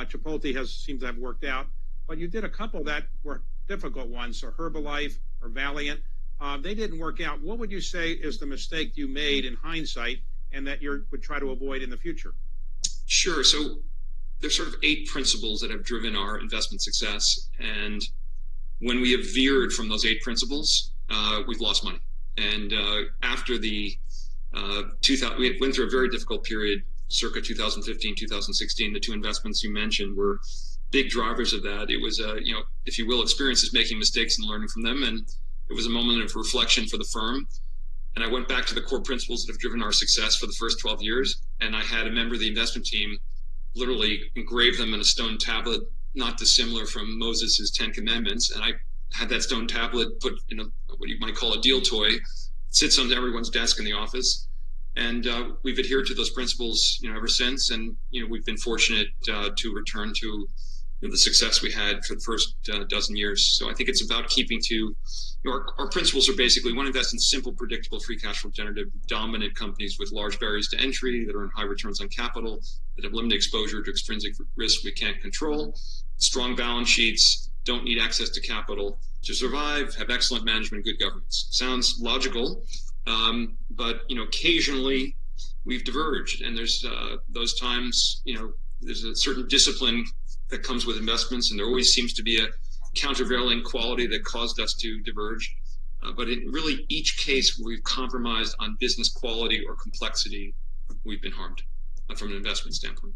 Chipotle seems to have worked out, but you did a couple that were difficult ones, so Herbalife or Valiant. They didn't work out. What would you say is the mistake you made in hindsight and that you would try to avoid in the future? Sure. So there's sort of 8 principles that have driven our investment success. And when we have veered from those 8 principles, we've lost money. And after the we went through a very difficult period, circa 2015, 2016. The 2 investments you mentioned were big drivers of that. It was, if you will, experiences making mistakes and learning from them. And it was a moment of reflection for the firm. And I went back to the core principles that have driven our success for the first 12 years. And I had a member of the investment team literally engrave them in a stone tablet, not dissimilar from Moses' 10 Commandments. And I had that stone tablet put in what you might call a deal toy. It sits on everyone's desk in the office. And we've adhered to those principles, ever since. And, we've been fortunate to return to the success we had for the first dozen years. So I think it's about keeping to, our principles are basically, we want to invest in simple, predictable, free cash flow generative, dominant companies with large barriers to entry that earn high returns on capital, that have limited exposure to extrinsic risk we can't control, strong balance sheets, don't need access to capital to survive, have excellent management, good governance. Sounds logical, but occasionally we've diverged, and there's those times, there's a certain discipline that comes with investments, and there always seems to be a countervailing quality that caused us to diverge. But in really each case where we've compromised on business quality or complexity, we've been harmed from an investment standpoint.